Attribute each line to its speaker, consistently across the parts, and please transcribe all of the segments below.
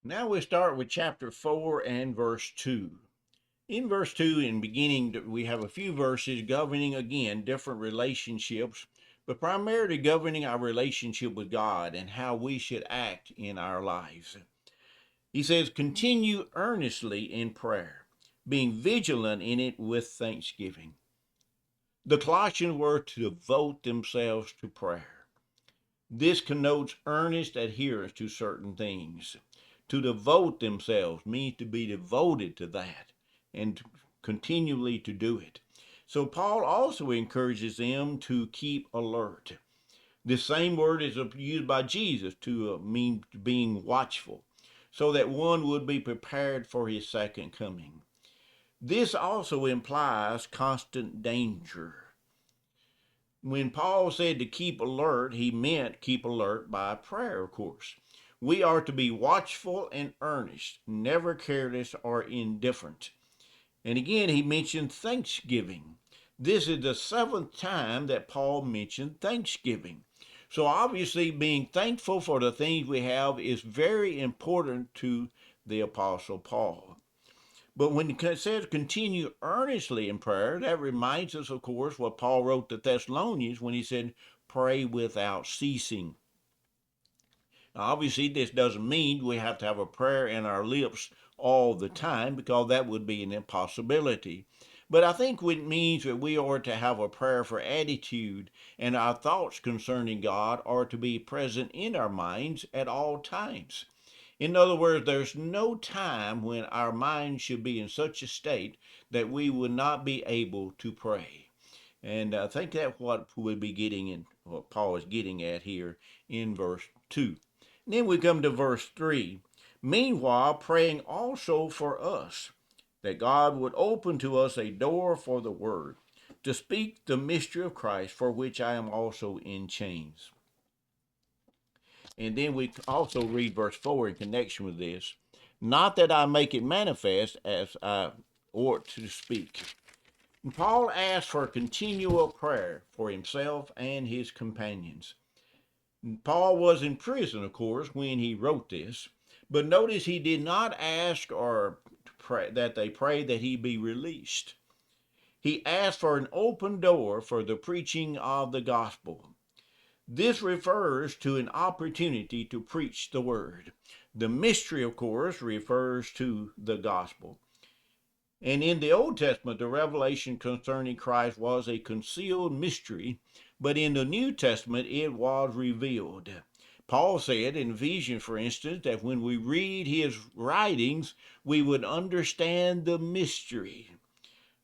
Speaker 1: Now we start with chapter 4 and verse 2. In verse 2, in beginning, we have a few verses governing again different relationships, but primarily governing our relationship with God and how we should act in our lives. He says, continue earnestly in prayer, being vigilant in it with thanksgiving. The Colossians were to devote themselves to prayer. This connotes earnest adherence to certain things. To devote themselves means to be devoted to that and continually to do it. So Paul also encourages them to keep alert. This same word is used by Jesus to mean being watchful, so that one would be prepared for his second coming. This also implies constant danger. When Paul said to keep alert, he meant keep alert by prayer, of course. We are to be watchful and earnest, never careless or indifferent. And again, he mentioned thanksgiving. This is the seventh time that Paul mentioned thanksgiving. So obviously, being thankful for the things we have is very important to the Apostle Paul. But when it says continue earnestly in prayer, that reminds us, of course, what Paul wrote to Thessalonians when he said, pray without ceasing. Now, obviously, this doesn't mean we have to have a prayer in our lips all the time, because that would be an impossibility. But I think it means that we are to have a prayerful attitude, and our thoughts concerning God are to be present in our minds at all times. In other words, there's no time when our mind should be in such a state that we would not be able to pray. And I think that's what we'll be getting in, what Paul is getting at here in verse 2. And then we come to verse 3. Meanwhile, praying also for us, that God would open to us a door for the word, to speak the mystery of Christ, for which I am also in chains. And then we also read verse 4 in connection with this. Not that I make it manifest as I ought to speak. And Paul asked for continual prayer for himself and his companions. And Paul was in prison, of course, when he wrote this. But notice he did not ask or pray that they pray that he be released. He asked for an open door for the preaching of the gospel. This refers to an opportunity to preach the word. The mystery, of course, refers to the gospel. And in the Old Testament, the revelation concerning Christ was a concealed mystery, but in the New Testament, it was revealed. Paul said in Ephesians, for instance, that when we read his writings, we would understand the mystery.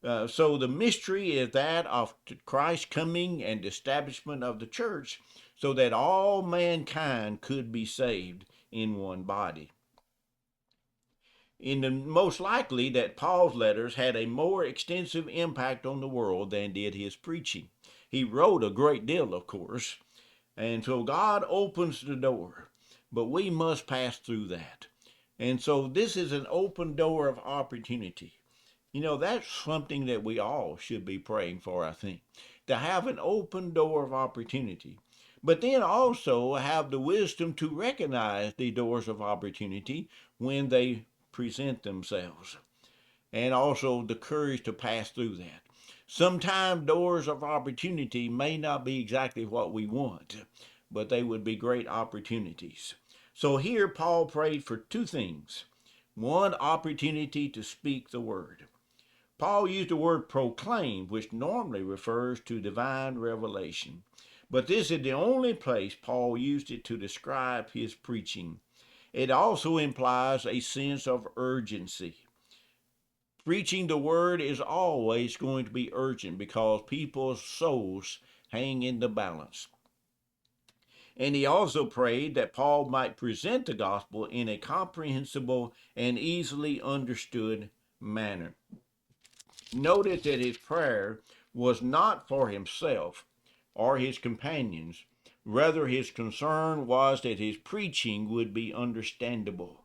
Speaker 1: So the mystery is that of Christ's coming and establishment of the church, so that all mankind could be saved in one body. In the most likely that Paul's letters had a more extensive impact on the world than did his preaching. He wrote a great deal, of course, and so God opens the door, but we must pass through that. And so this is an open door of opportunity. You know, that's something that we all should be praying for, I think, to have an open door of opportunity. But then also have the wisdom to recognize the doors of opportunity when they present themselves, and also the courage to pass through that. Sometimes doors of opportunity may not be exactly what we want, but they would be great opportunities. So here Paul prayed for two things. One, opportunity to speak the word. Paul used the word proclaim, which normally refers to divine revelation. But this is the only place Paul used it to describe his preaching. It also implies a sense of urgency. Preaching the word is always going to be urgent because people's souls hang in the balance. And he also prayed that Paul might present the gospel in a comprehensible and easily understood manner. Notice that his prayer was not for himself or his companions. Rather, his concern was that his preaching would be understandable.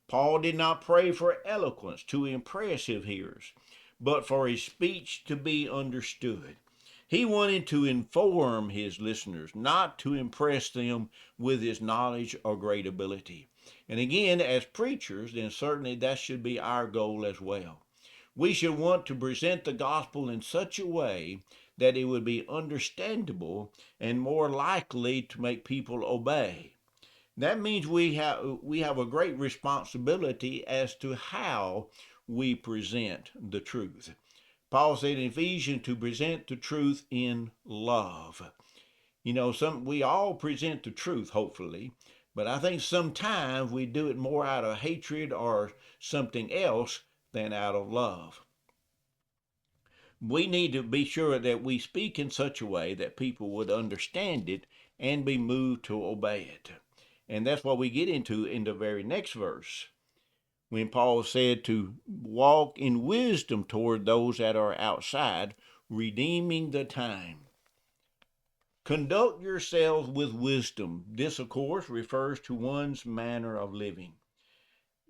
Speaker 1: Paul did not pray for eloquence to impress his hearers, but for his speech to be understood. He wanted to inform his listeners, not to impress them with his knowledge or great ability. And again, as preachers, then certainly that should be our goal as well. We should want to present the gospel in such a way that it would be understandable and more likely to make people obey. That means we have a great responsibility as to how we present the truth. Paul said in Ephesians to present the truth in love. We all present the truth, hopefully, but I think sometimes we do it more out of hatred or something else than out of love. We need to be sure that we speak in such a way that people would understand it and be moved to obey it. And that's what we get into in the very next verse, when Paul said to walk in wisdom toward those that are outside, redeeming the time. Conduct yourselves with wisdom. This, of course, refers to one's manner of living.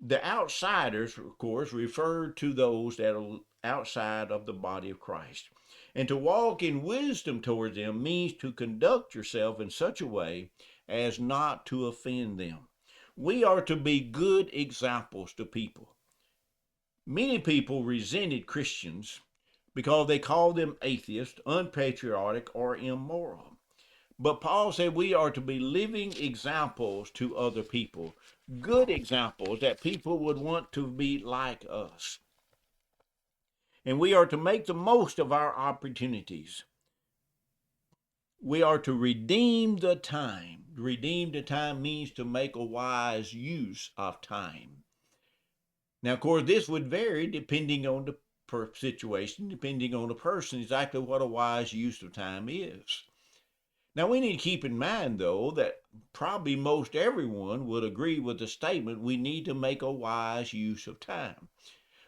Speaker 1: The outsiders, of course, refer to those that are outside of the body of Christ. And to walk in wisdom towards them means to conduct yourself in such a way as not to offend them. We are to be good examples to people. Many people resented Christians because they called them atheists, unpatriotic, or immoral. But Paul said we are to be living examples to other people, good examples that people would want to be like us. And we are to make the most of our opportunities. We are to redeem the time. Redeem the time means to make a wise use of time. Now, of course, this would vary depending on the situation, depending on the person, exactly what a wise use of time is. Now, we need to keep in mind, though, that probably most everyone would agree with the statement we need to make a wise use of time.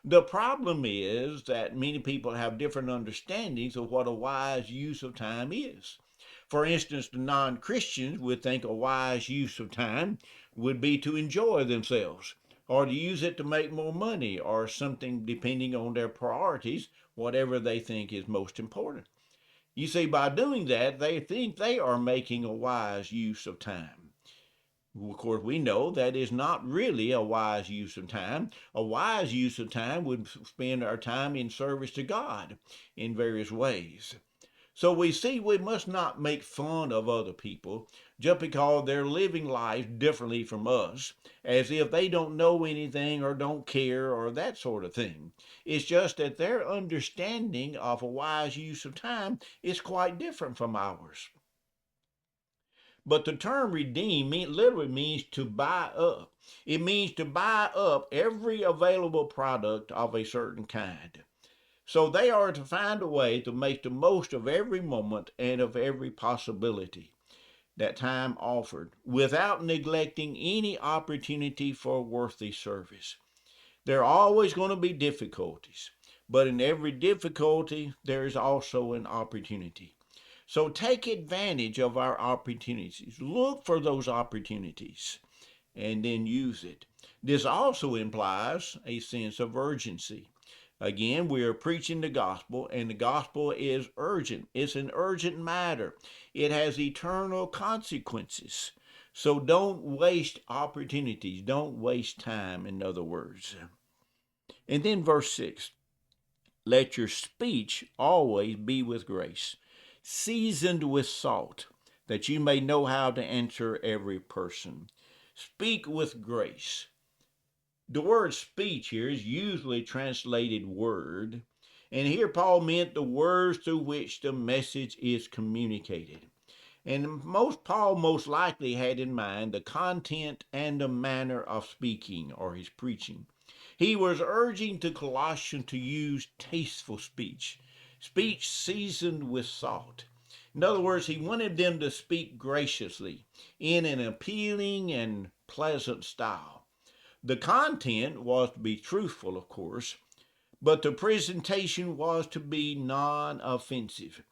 Speaker 1: The problem is that many people have different understandings of what a wise use of time is. For instance, the non Christians would think a wise use of time would be to enjoy themselves, or to use it to make more money, or something depending on their priorities, whatever they think is most important. You see, by doing that, they think they are making a wise use of time. Of course, we know that is not really a wise use of time. A wise use of time would spend our time in service to God in various ways. So we see we must not make fun of other people just because they're living life differently from us, as if they don't know anything or don't care or that sort of thing. It's just that their understanding of a wise use of time is quite different from ours. But the term redeem literally means to buy up. It means to buy up every available product of a certain kind. So they are to find a way to make the most of every moment and of every possibility that time offered without neglecting any opportunity for worthy service. There are always going to be difficulties, but in every difficulty, there is also an opportunity. So take advantage of our opportunities. Look for those opportunities and then use it. This also implies a sense of urgency. Again, we are preaching the gospel, and the gospel is urgent. It's an urgent matter. It has eternal consequences. So don't waste opportunities. Don't waste time, in other words. And then verse 6, let your speech always be with grace, seasoned with salt, that you may know how to answer every person. Speak with grace. The word speech here is usually translated word, and here Paul meant the words through which the message is communicated. And Paul most likely had in mind the content and the manner of speaking or his preaching. He was urging the Colossians to use tasteful speech, speech seasoned with salt. In other words, he wanted them to speak graciously in an appealing and pleasant style. The content was to be truthful, of course, but the presentation was to be non-offensive.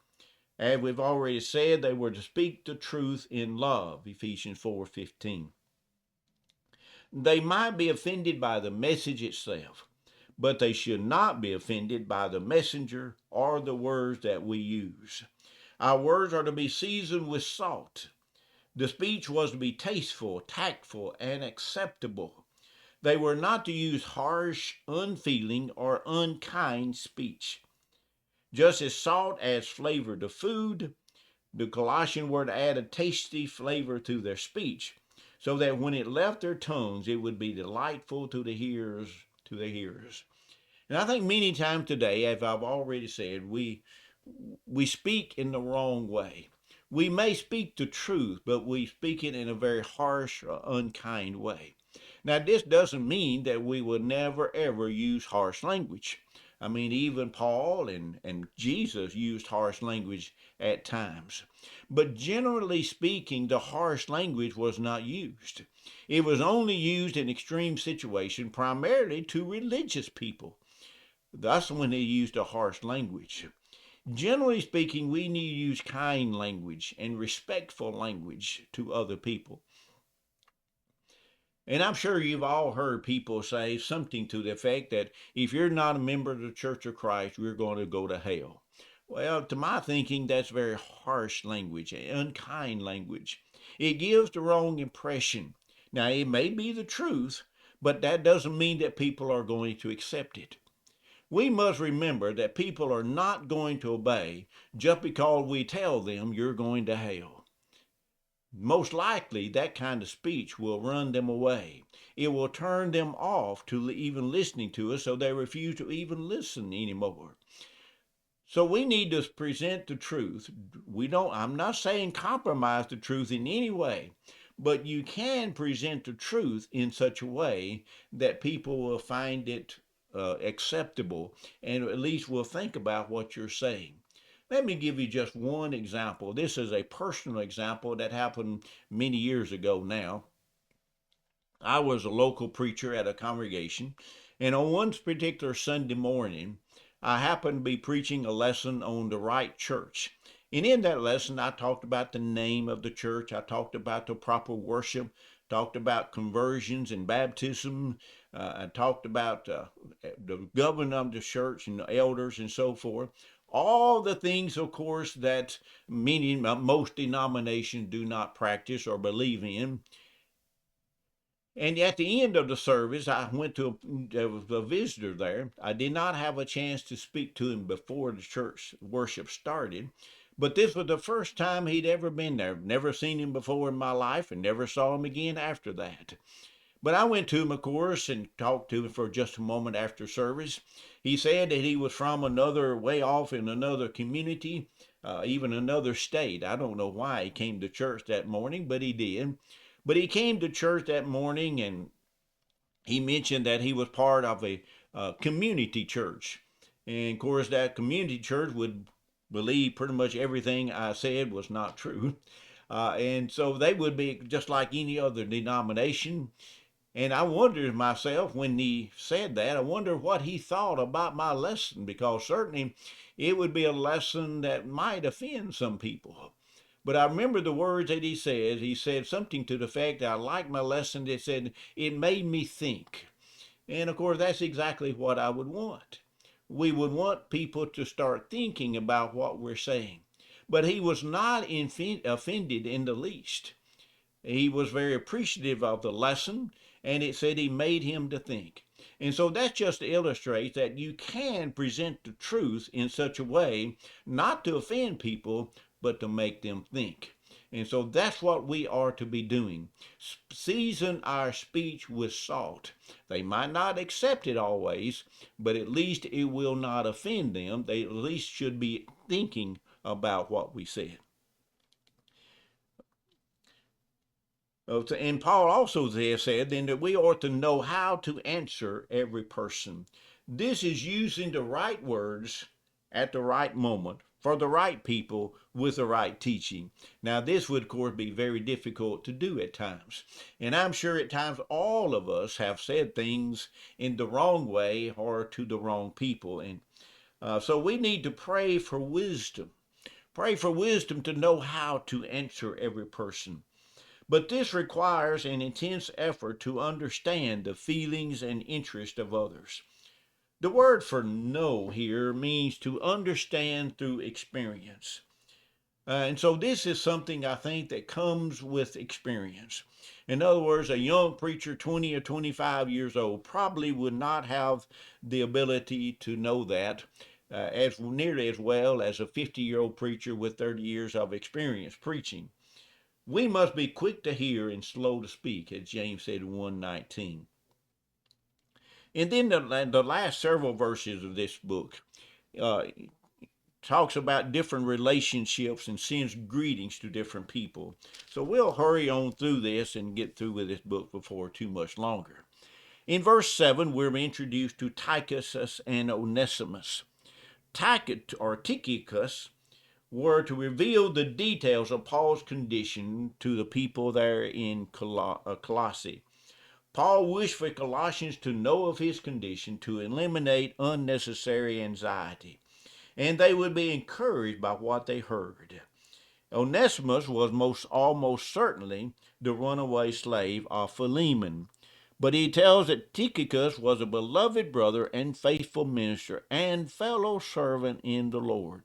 Speaker 1: As we've already said, they were to speak the truth in love, Ephesians 4:15. They might be offended by the message itself, but they should not be offended by the messenger or the words that we use. Our words are to be seasoned with salt. The speech was to be tasteful, tactful, and acceptable. They were not to use harsh, unfeeling, or unkind speech. Just as salt adds flavor to food, the Colossians were to add a tasty flavor to their speech, so that when it left their tongues, it would be delightful to the hearers. And I think many times today, as I've already said, we speak in the wrong way. We may speak the truth, but we speak it in a very harsh or unkind way. Now, this doesn't mean that we will never ever use harsh language. I mean, even Paul and Jesus used harsh language at times. But generally speaking, the harsh language was not used. It was only used in extreme situations, primarily to religious people. That's when they used a harsh language. Generally speaking, we need to use kind language and respectful language to other people. And I'm sure you've all heard people say something to the effect that if you're not a member of the Church of Christ, you're going to go to hell. Well, to my thinking, that's very harsh language, unkind language. It gives the wrong impression. Now, it may be the truth, but that doesn't mean that people are going to accept it. We must remember that people are not going to obey just because we tell them you're going to hell. Most likely, that kind of speech will run them away. It will turn them off to even listening to us, so they refuse to even listen anymore. So we need to present the truth. I'm not saying compromise the truth in any way, but you can present the truth in such a way that people will find it acceptable and at least will think about what you're saying. Let me give you just one example. This is a personal example that happened many years ago now. I was a local preacher at a congregation, and on one particular Sunday morning, I happened to be preaching a lesson on the right church. And in that lesson, I talked about the name of the church, I talked about the proper worship, talked about conversions and baptism, I talked about the government of the church and the elders and so forth. All the things, of course, that most denominations do not practice or believe in. And at the end of the service, I went to there was a visitor there. I did not have a chance to speak to him before the church worship started, but this was the first time he'd ever been there. Never seen him before in my life and never saw him again after that. But I went to him, of course, and talked to him for just a moment after service. He said that he was from another way off in another community, even another state. I don't know why he came to church that morning, but he did. But he came to church that morning and he mentioned that he was part of a community church. And of course, that community church would believe pretty much everything I said was not true. And so they would be just like any other denomination. And I wondered myself when he said that, I wonder what he thought about my lesson, because certainly it would be a lesson that might offend some people. But I remember the words that he said. He said something to the fact that I liked my lesson. That said, it made me think. And of course, that's exactly what I would want. We would want people to start thinking about what we're saying. But he was not offended in the least. He was very appreciative of the lesson, and it said he made him to think. And so that just illustrates that you can present the truth in such a way not to offend people, but to make them think. And so that's what we are to be doing. Season our speech with salt. They might not accept it always, but at least it will not offend them. They at least should be thinking about what we said. And Paul also there said then that we ought to know how to answer every person. This is using the right words at the right moment for the right people with the right teaching. Now, this would, of course, be very difficult to do at times. And I'm sure at times all of us have said things in the wrong way or to the wrong people. And so we need to pray for wisdom. Pray for wisdom to know how to answer every person. But this requires an intense effort to understand the feelings and interests of others. The word for know here means to understand through experience. And so this is something I think that comes with experience. In other words, a young preacher, 20 or 25 years old, probably would not have the ability to know that as nearly as well as a 50-year-old preacher with 30 years of experience preaching. We must be quick to hear and slow to speak, as James said in 1:19. And then the last several verses of this book uh, talks about different relationships and sends greetings to different people. So we'll hurry on through this and get through with this book before too much longer. In verse 7, we're introduced to Tychus and Onesimus. Tychicus were to reveal the details of Paul's condition to the people there in Colossae. Paul wished for Colossians to know of his condition to eliminate unnecessary anxiety, and they would be encouraged by what they heard. Onesimus was almost certainly the runaway slave of Philemon, but he tells that Tychicus was a beloved brother and faithful minister and fellow servant in the Lord.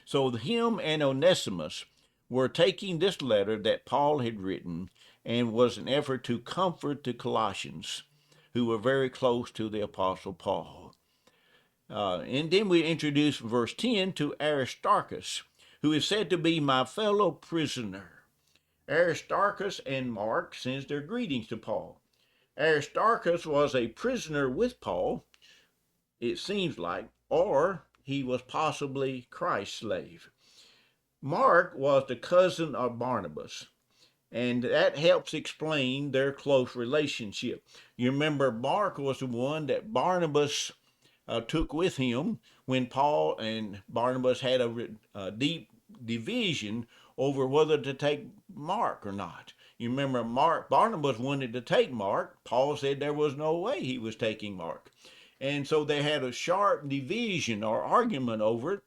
Speaker 1: So him and Onesimus were taking this letter that Paul had written and was an effort to comfort the Colossians, who were very close to the Apostle Paul. And then we introduce verse 10 to Aristarchus, who is said to be my fellow prisoner. Aristarchus and Mark sends their greetings to Paul. Aristarchus was a prisoner with Paul, it seems like, or he was possibly Christ's slave. Mark was the cousin of Barnabas, and that helps explain their close relationship. You remember, Mark was the one that Barnabas took with him when Paul and Barnabas had a deep division over whether to take Mark or not. You remember, Barnabas wanted to take Mark. Paul said there was no way he was taking Mark. And so they had a sharp division or argument over it.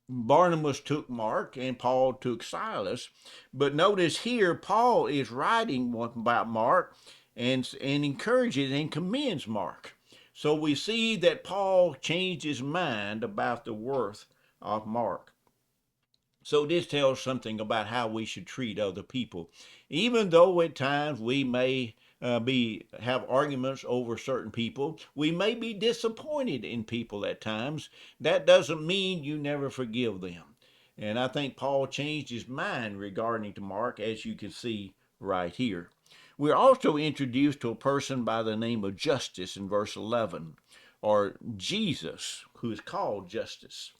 Speaker 1: Barnabas took Mark and Paul took Silas. But notice here, Paul is writing about Mark and encourages and commends Mark. So we see that Paul changed his mind about the worth of Mark. So this tells something about how we should treat other people. Even though at times we may have arguments over certain people, we may be disappointed in people at times. That doesn't mean you never forgive them. And I think Paul changed his mind regarding to Mark, as you can see right here. We're also introduced to a person by the name of Justus in verse 11, or Jesus, who is called Justus.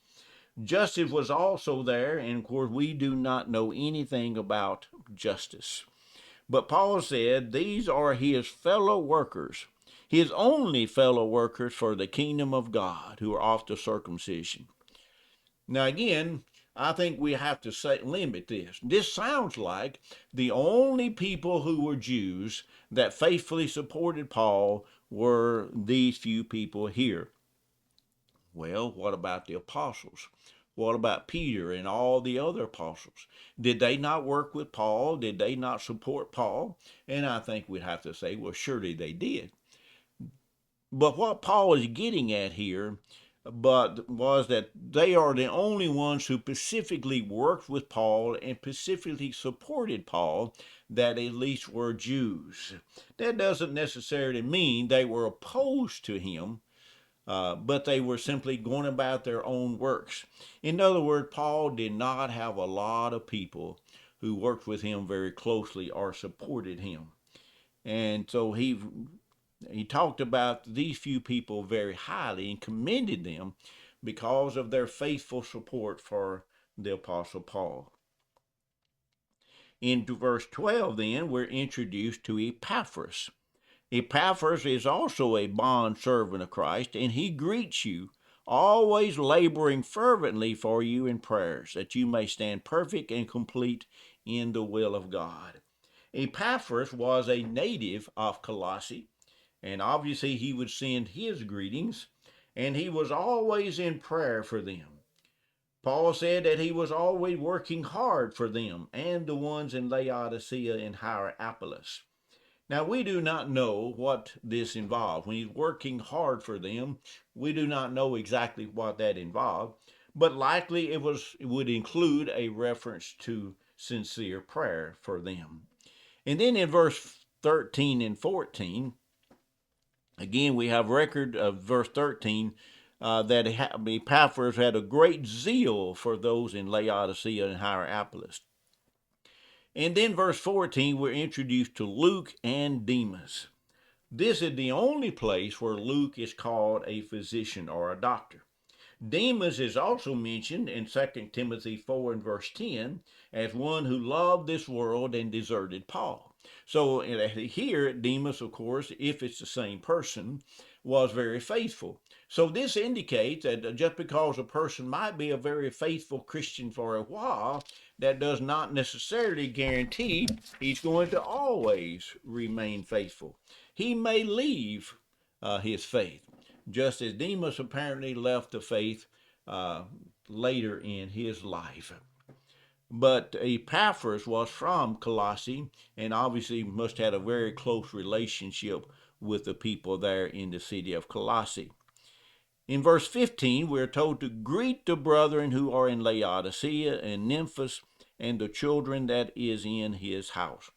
Speaker 1: Justus was also there, and of course, we do not know anything about Justus. But Paul said these are his fellow workers, his only fellow workers for the kingdom of God, who are of the circumcision. Now, again, I think we have to limit this. This sounds like the only people who were Jews that faithfully supported Paul were these few people here. Well, what about the apostles? What about Peter and all the other apostles? Did they not work with Paul? Did they not support Paul? And I think we'd have to say, well, surely they did. But what Paul is getting at here was that they are the only ones who specifically worked with Paul and specifically supported Paul that at least were Jews. That doesn't necessarily mean they were opposed to him, but they were simply going about their own works. In other words, Paul did not have a lot of people who worked with him very closely or supported him. And so he talked about these few people very highly and commended them because of their faithful support for the Apostle Paul. In verse 12, then, we're introduced to Epaphras. Epaphras is also a bond servant of Christ, and he greets you, always laboring fervently for you in prayers, that you may stand perfect and complete in the will of God. Epaphras was a native of Colossae, and obviously he would send his greetings, and he was always in prayer for them. Paul said that he was always working hard for them and the ones in Laodicea and Hierapolis. Now, we do not know what this involved. When he's working hard for them, we do not know exactly what that involved. but likely it would include a reference to sincere prayer for them. And then in verse 13 and 14, again, we have record of verse 13 that Epaphras had a great zeal for those in Laodicea and Hierapolis. And then verse 14, we're introduced to Luke and Demas. This is the only place where Luke is called a physician or a doctor. Demas is also mentioned in 2 Timothy 4 and verse 10 as one who loved this world and deserted Paul. So here, Demas, of course, if it's the same person, was very faithful. So this indicates that just because a person might be a very faithful Christian for a while, that does not necessarily guarantee he's going to always remain faithful. He may leave his faith, just as Demas apparently left the faith later in his life. But Epaphras was from Colossae and obviously must have had a very close relationship with the people there in the city of Colossae. In verse 15, we're told to greet the brethren who are in Laodicea and Nymphas and the children that is in his house.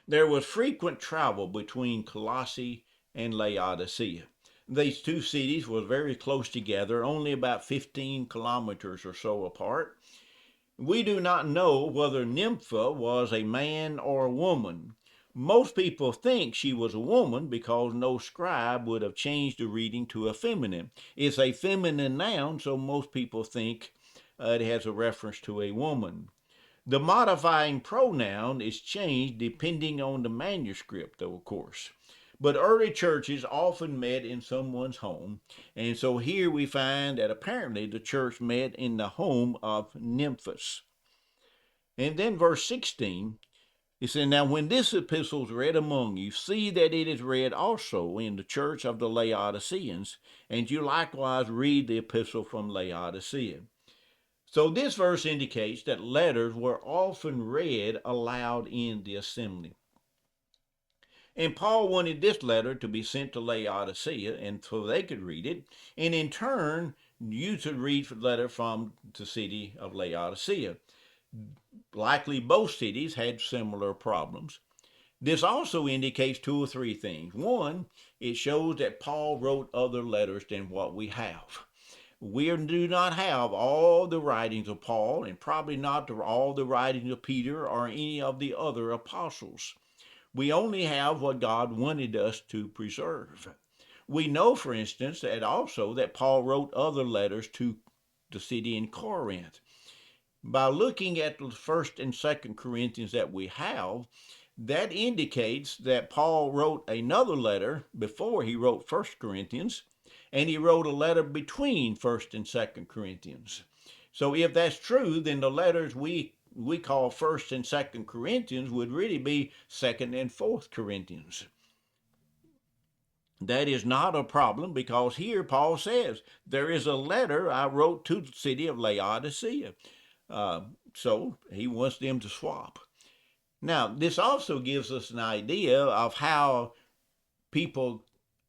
Speaker 1: There was frequent travel between Colossae and Laodicea. These two cities were very close together, only about 15 kilometers or so apart. We do not know whether Nympha was a man or a woman. Most people think she was a woman because no scribe would have changed the reading to a feminine. It's a feminine noun, so most people think it has a reference to a woman. The modifying pronoun is changed depending on the manuscript, though, of course. But early churches often met in someone's home, and so here we find that apparently the church met in the home of Nymphas. And then verse 16, it says, "Now when this epistle is read among you, see that it is read also in the church of the Laodiceans, and you likewise read the epistle from Laodicea." So this verse indicates that letters were often read aloud in the assembly. And Paul wanted this letter to be sent to Laodicea and so they could read it. And in turn, you should read the letter from the city of Laodicea. Likely both cities had similar problems. This also indicates two or three things. One, it shows that Paul wrote other letters than what we have. We do not have all the writings of Paul and probably not all the writings of Peter or any of the other apostles. We only have what God wanted us to preserve. We know, for instance, that also that Paul wrote other letters to the city in Corinth. By looking at the 1st and 2nd Corinthians that we have, that indicates that Paul wrote another letter before he wrote 1st Corinthians, and he wrote a letter between 1st and 2nd Corinthians. So if that's true, then the letters we call 1st and 2nd Corinthians would really be 2nd and 4th Corinthians. That is not a problem because here Paul says, there is a letter I wrote to the city of Laodicea. So he wants them to swap. Now, this also gives us an idea of how people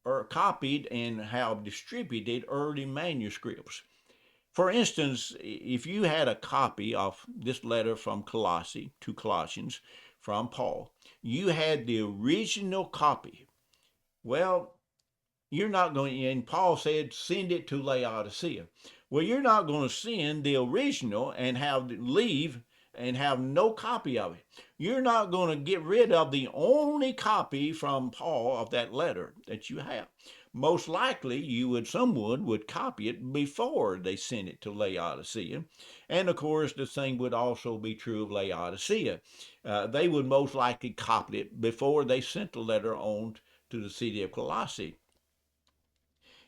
Speaker 1: are copied and how distributed early manuscripts. For instance, if you had a copy of this letter from Colossae to Colossians from Paul, you had the original copy. Well, you're not going, and Paul said, send it to Laodicea. Well, you're not going to send the original and leave and have no copy of it. You're not going to get rid of the only copy from Paul of that letter that you have. Most likely, someone would copy it before they sent it to Laodicea. And of course, the same would also be true of Laodicea. They would most likely copy it before they sent the letter on to the city of Colossae.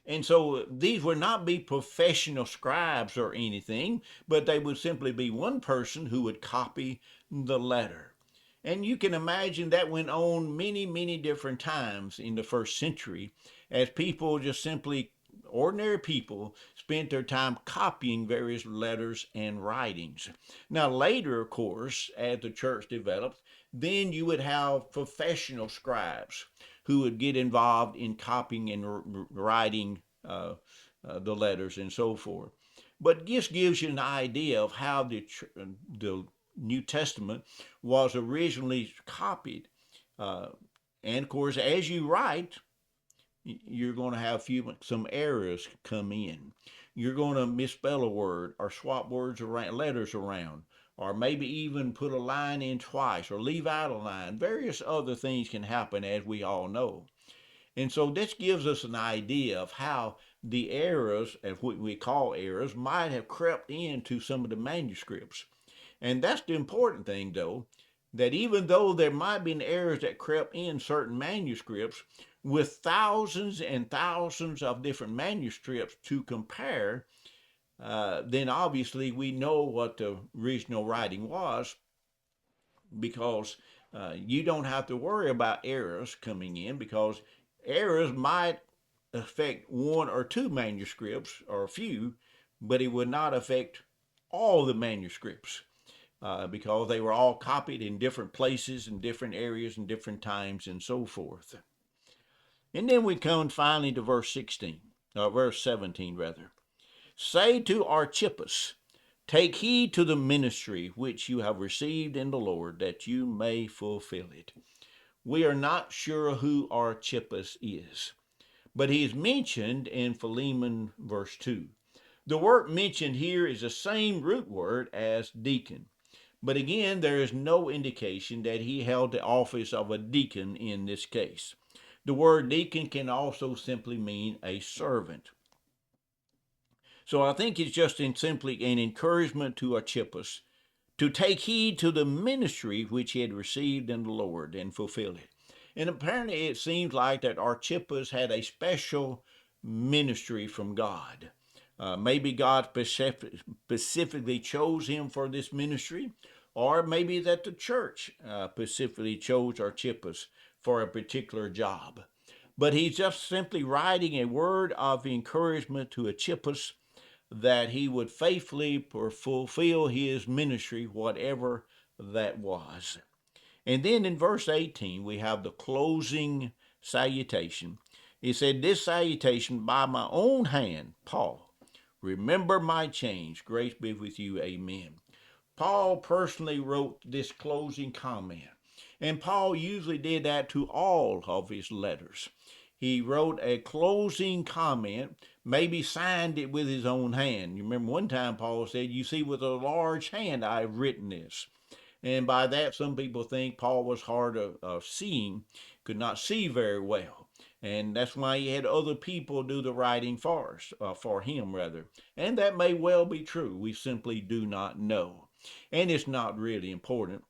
Speaker 1: And so these would not be professional scribes or anything, but they would simply be one person who would copy the letter. And you can imagine that went on many, many different times in the first century as people just simply, ordinary people, spent their time copying various letters and writings. Now, later, of course, as the church developed, then you would have professional scribes who would get involved in copying and writing the letters and so forth. but just gives you an idea of how the New Testament was originally copied. Uh, and of course, as you write, you're going to have some errors come in. You're going to misspell a word or swap words around, letters around, or maybe even put a line in twice or leave out a line. Various other things can happen, as we all know. And so this gives us an idea of how the errors, and what we call errors, might have crept into some of the manuscripts. And that's the important thing, though, that even though there might have been errors that crept in certain manuscripts, with thousands and thousands of different manuscripts to compare, then obviously we know what the original writing was, because you don't have to worry about errors coming in, because errors might affect one or two manuscripts or a few, but it would not affect all the manuscripts, because they were all copied in different places and different areas and different times and so forth. And then we come finally to verse 17 rather. Say to Archippus, take heed to the ministry which you have received in the Lord, that you may fulfill it. We are not sure who Archippus is, but he is mentioned in Philemon verse 2. The word mentioned here is the same root word as deacon. But again, there is no indication that he held the office of a deacon in this case. The word deacon can also simply mean a servant. So I think it's just simply an encouragement to Archippus to take heed to the ministry which he had received in the Lord and fulfill it. And apparently it seems like that Archippus had a special ministry from God. Maybe God specifically chose him for this ministry, or maybe that the church specifically chose Archippus for a particular job. But he's just simply writing a word of encouragement to Archippus that he would faithfully fulfill his ministry, whatever that was. And then in verse 18, we have the closing salutation. He said, this salutation by my own hand, Paul. Remember my change. Grace be with you. Amen. Paul personally wrote this closing comment. And Paul usually did that to all of his letters. He wrote a closing comment, maybe signed it with his own hand. You remember one time Paul said, you see, with a large hand I have written this. And by that, some people think Paul was hard of seeing, could not see very well. And that's why he had other people do the writing for him rather. And that may well be true. We simply do not know. And it's not really important.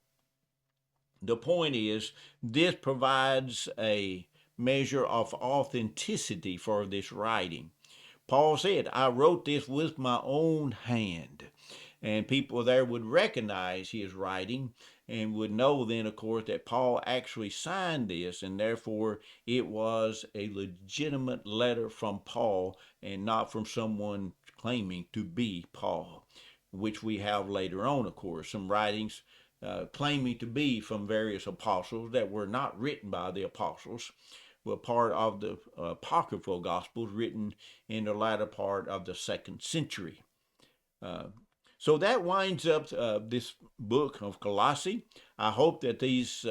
Speaker 1: The point is, this provides a measure of authenticity for this writing. Paul said, I wrote this with my own hand. And people there would recognize his writing and would know then, of course, that Paul actually signed this, and therefore it was a legitimate letter from Paul and not from someone claiming to be Paul, which we have later on, of course, some writings claiming to be from various apostles that were not written by the apostles, were part of the apocryphal gospels written in the latter part of the 2nd century. So that winds up this book of Colossae. I hope that these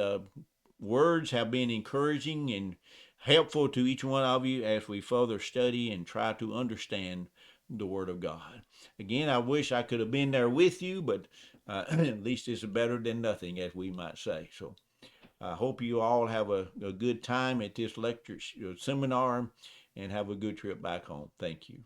Speaker 1: words have been encouraging and helpful to each one of you as we further study and try to understand the Word of God. Again, I wish I could have been there with you, but at least it's better than nothing, as we might say. So I hope you all have a good time at this lecture seminar and have a good trip back home. Thank you.